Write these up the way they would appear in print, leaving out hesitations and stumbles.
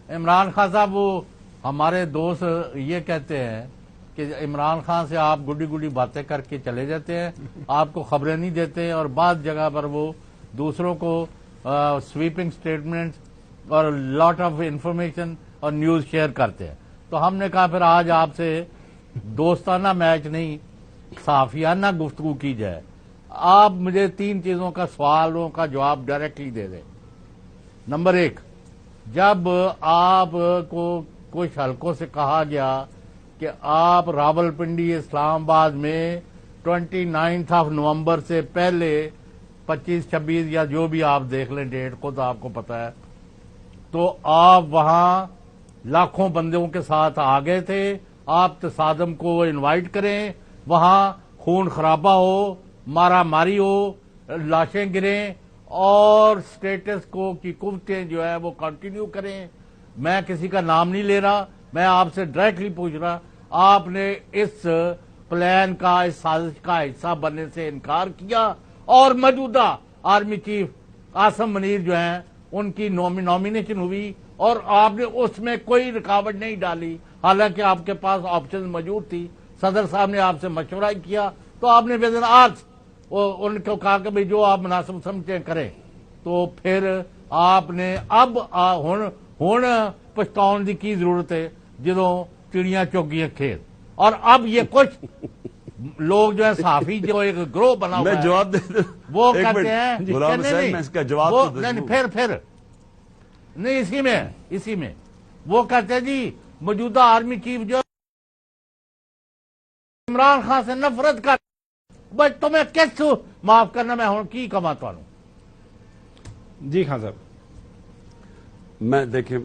عمران خان صاحب وہ ہمارے دوست یہ کہتے ہیں کہ عمران خان سے آپ گڈی گڈی باتیں کر کے چلے جاتے ہیں، آپ کو خبریں نہیں دیتے، اور بعض جگہ پر وہ دوسروں کو سویپنگ سٹیٹمنٹس اور لاٹ آف انفارمیشن اور نیوز شیئر کرتے ہیں۔ تو ہم نے کہا پھر آج آپ سے دوستانہ میچ نہیں، صحافیانہ گفتگو کی جائے۔ آپ مجھے 3 چیزوں کا سوالوں کا جواب ڈائریکٹلی دے دیں۔ نمبر 1، جب آپ کو کچھ حلقوں سے کہا گیا کہ آپ راولپنڈی اسلام آباد میں 29 نومبر سے پہلے 25-26 یا جو بھی آپ دیکھ لیں ڈیٹ کو تو آپ کو پتا ہے، تو آپ وہاں لاکھوں بندوں کے ساتھ آ گئے تھے، آپ تصادم کو انوائٹ کریں، وہاں خون خرابہ ہو، مارا ماری ہو، لاشیں گریں اور سٹیٹس کو کی قوتیں جو ہے وہ کنٹینیو کریں۔ میں کسی کا نام نہیں لے رہا، میں آپ سے ڈائریکٹلی پوچھ رہا، آپ نے اس پلان کا، اس سازش کا حصہ بننے سے انکار کیا، اور موجودہ آرمی چیف عاصم منیر جو ہیں ان کی نامینیشن ہوئی اور آپ نے اس میں کوئی رکاوٹ نہیں ڈالی، حالانکہ آپ کے پاس آپشن موجود تھی، صدر صاحب نے آپ سے مشورہ کیا، تو آپ نے ودن آرس ان کو کہا کہ جو آپ مناسب سمجھیں کریں۔ تو پھر آپ نے اب ہن پچھتاؤن دی کی ضرورت ہے جدوں چڑیاں چوگیاں کھیت، اور اب یہ کچھ لوگ جو ہے صحافی جو ایک گروہ بنا ہوا ہے، میں جواب دے دوں، وہ کہتے ہیں غلام حسین میں اس کا جواب تو دے دوں۔ پھر نہیں، اسی میں وہ کہتے ہیں جی موجودہ آرمی چیف جو عمران خان سے نفرت کر، بس تمہیں کس معاف کرنا، میں ہوں کی کما تانوں۔ جی خان صاحب۔ میں دیکھیں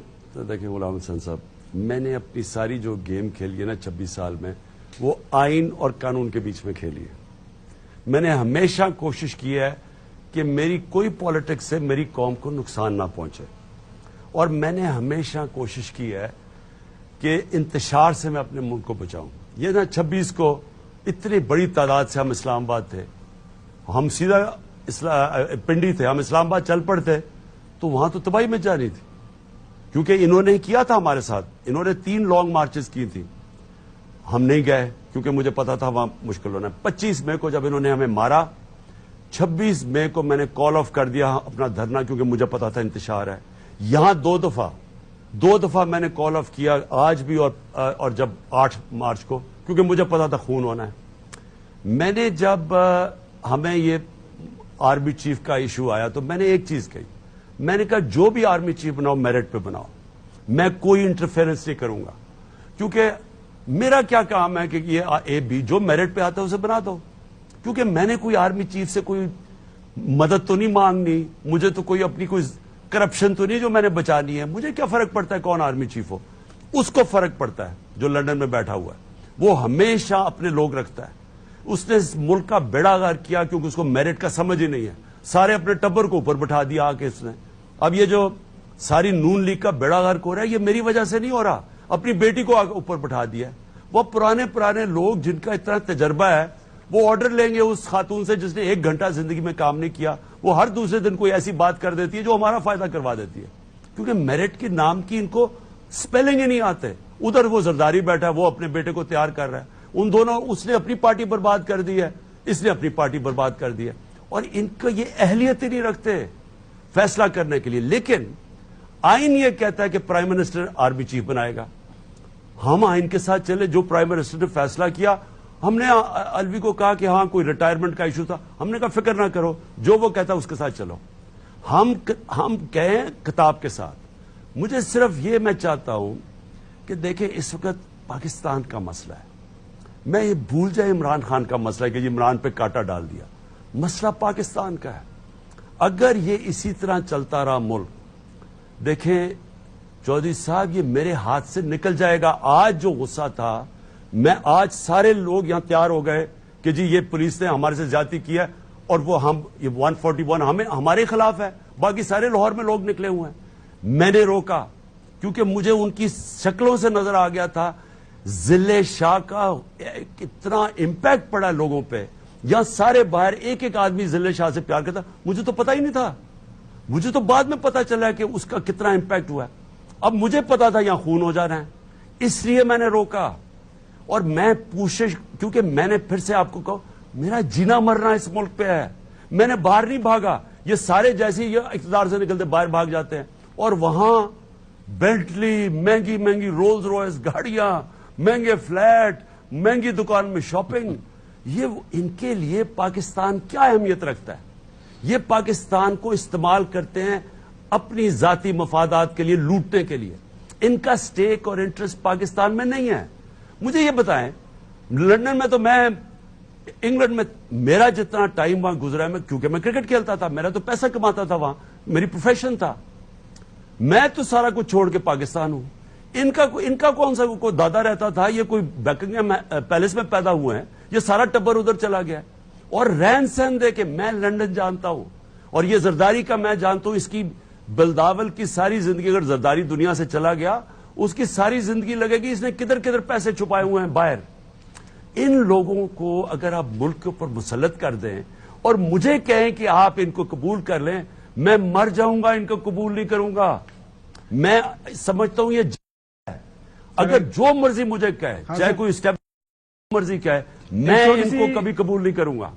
غلام حسین صاحب، میں نے اپنی ساری جو گیم کھیلی ہے نا 26 سال میں، وہ آئین اور قانون کے بیچ میں کھیلی ہے۔ میں نے ہمیشہ کوشش کی ہے کہ میری کوئی پالیٹکس سے میری قوم کو نقصان نہ پہنچے، اور میں نے ہمیشہ کوشش کی ہے کہ انتشار سے میں اپنے ملک کو بچاؤں۔ یہ نا 26 کو اتنی بڑی تعداد سے ہم اسلام آباد تھے، ہم سیدھا پنڈی تھے، ہم اسلام آباد چل پڑتے تو وہاں تو تباہی مچ جانی تھی، کیونکہ انہوں نے کیا تھا ہمارے ساتھ، انہوں نے 3 لانگ مارچز کی تھی، ہم نہیں گئے کیونکہ مجھے پتا تھا وہاں مشکل ہونا ہے۔ 25 مئی کو جب انہوں نے ہمیں مارا، 26 مئی کو میں نے کال آف کر دیا اپنا دھرنا، کیونکہ مجھے پتا تھا انتشار ہے۔ یہاں 2 دفعہ میں نے کال آف کیا، آج بھی اور جب 8 مارچ کو، کیونکہ مجھے پتا تھا خون ہونا ہے۔ میں نے جب ہمیں یہ آرمی چیف کا ایشو آیا تو میں نے ایک چیز کہی، میں نے کہا جو بھی آرمی چیف بناؤ میرٹ پہ بناؤ، میں کوئی انٹرفیئرنس نہیں کروں گا، کیونکہ میرا کیا کام ہے کہ یہ جو میرٹ پہ آتا ہے اسے بنا دو، کیونکہ میں نے کوئی آرمی چیف سے کوئی مدد تو نہیں مانگنی، مجھے تو کوئی اپنی کوئی کرپشن تو نہیں جو میں نے بچانی ہے، مجھے کیا فرق پڑتا ہے کون آرمی چیف ہو، اس کو فرق پڑتا ہے جو لندن میں بیٹھا ہوا ہے، وہ ہمیشہ اپنے لوگ رکھتا ہے۔ اس نے اس ملک کا بیڑا غرق کیا کیونکہ اس کو میرٹ کا سمجھ ہی نہیں ہے، سارے اپنے ٹبر کو اوپر بٹھا دیا آ کے اس نے۔ اب یہ جو ساری نون لیگ کا بیڑا غرق ہو رہا ہے یہ میری وجہ سے نہیں ہو رہا، اپنی بیٹی کو اوپر بٹھا دیا ہے۔ وہ پرانے لوگ جن کا اتنا تجربہ ہے وہ آرڈر لیں گے اس خاتون سے جس نے 1 گھنٹہ زندگی میں کام نہیں کیا، وہ ہر دوسرے دن کوئی ایسی بات کر دیتی ہے جو ہمارا فائدہ کروا دیتی ہے، کیونکہ میرٹ کے نام کی ان کو سپیلنگ ہی نہیں آتے۔ ادھر وہ زرداری بیٹھا ہے، وہ اپنے بیٹے کو تیار کر رہا ہے، ان دونوں، اس نے اپنی پارٹی برباد کر دی ہے، اس نے اپنی پارٹی برباد کر دی ہے، اور ان کو یہ اہلیت ہی نہیں رکھتے فیصلہ کرنے کے لیے۔ لیکن آئین یہ کہتا ہے کہ پرائم منسٹر آرمی چیف بنائے گا، ہم آئین کے ساتھ چلے، جو پرائم منسٹر نے فیصلہ کیا، ہم نے الوی کو کہا کہ ہاں کوئی ریٹائرمنٹ کا ایشو تھا، ہم نے کہا فکر نہ کرو، جو وہ کہتا اس کے ساتھ چلو، ہم کہیں کتاب کے ساتھ۔ مجھے صرف یہ میں چاہتا ہوں کہ دیکھیں اس وقت پاکستان کا مسئلہ ہے، میں یہ بھول جائے عمران خان کا مسئلہ ہے کہ عمران پہ کاٹا ڈال دیا، مسئلہ پاکستان کا ہے۔ اگر یہ اسی طرح چلتا رہا ملک، دیکھیں چودھری صاحب یہ میرے ہاتھ سے نکل جائے گا۔ آج جو غصہ تھا، میں آج سارے لوگ یہاں تیار ہو گئے کہ جی یہ پولیس نے ہمارے سے زیادتی کی ہے، اور وہ یہ 141 ہمارے خلاف ہے، باقی سارے لاہور میں لوگ نکلے ہوئے ہیں۔ میں نے روکا کیونکہ مجھے ان کی شکلوں سے نظر آ گیا تھا ضلع شاہ کا کتنا امپیکٹ پڑا لوگوں پہ، یہاں سارے باہر ایک آدمی ضلع شاہ سے پیار کرتا، مجھے تو پتا ہی نہیں تھا، مجھے تو بعد میں پتا چلا کہ اس کا کتنا امپیکٹ ہوا ہے۔ اب مجھے پتا تھا یہاں خون ہو جانا ہے، اس لیے میں نے روکا. اور میں کوشش، کیونکہ میں نے پھر سے آپ کو کہا میرا جینا مرنا اس ملک پہ ہے، میں نے باہر نہیں بھاگا. یہ سارے جیسے یہ اقتدار سے نکلتے باہر بھاگ جاتے ہیں، اور وہاں بینٹلی، مہنگی مہنگی رولز روائس گاڑیاں، مہنگے فلیٹ، مہنگی دکان میں شاپنگ. یہ ان کے لیے پاکستان کیا اہمیت رکھتا ہے؟ یہ پاکستان کو استعمال کرتے ہیں اپنی ذاتی مفادات کے لیے، لوٹنے کے لیے. ان کا سٹیک اور انٹرسٹ پاکستان میں نہیں ہے. مجھے یہ بتائیں، لندن میں تو میں، انگلینڈ میں میرا جتنا ٹائم وہاں گزرا ہے، میں کیونکہ میں کرکٹ کھیلتا تھا، میرا تو پیسہ کماتا تھا وہاں، میری پروفیشن تھا، میں تو سارا کچھ چھوڑ کے پاکستان ہوں. ان کا کون سا کوئی دادا رہتا تھا، یہ کوئی بیکنگھم پیلس میں پیدا ہوئے ہیں، یہ سارا ٹبر ادھر چلا گیا. اور رہن سہن دے کے میں لندن جانتا ہوں، اور یہ زرداری کا میں جانتا ہوں. اس کی بلداول کی ساری زندگی، اگر زرداری دنیا سے چلا گیا اس کی ساری زندگی لگے گی اس نے کدھر کدھر پیسے چھپائے ہوئے ہیں باہر. ان لوگوں کو اگر آپ ملک کے اوپر مسلط کر دیں اور مجھے کہیں کہ آپ ان کو قبول کر لیں، میں مر جاؤں گا، ان کو قبول نہیں کروں گا. میں سمجھتا ہوں یہ ہے. اگر جو مرضی مجھے کہے، چاہے کوئی اسٹیپ مرضی کہے، میں ان کو کبھی قبول نہیں کروں گا.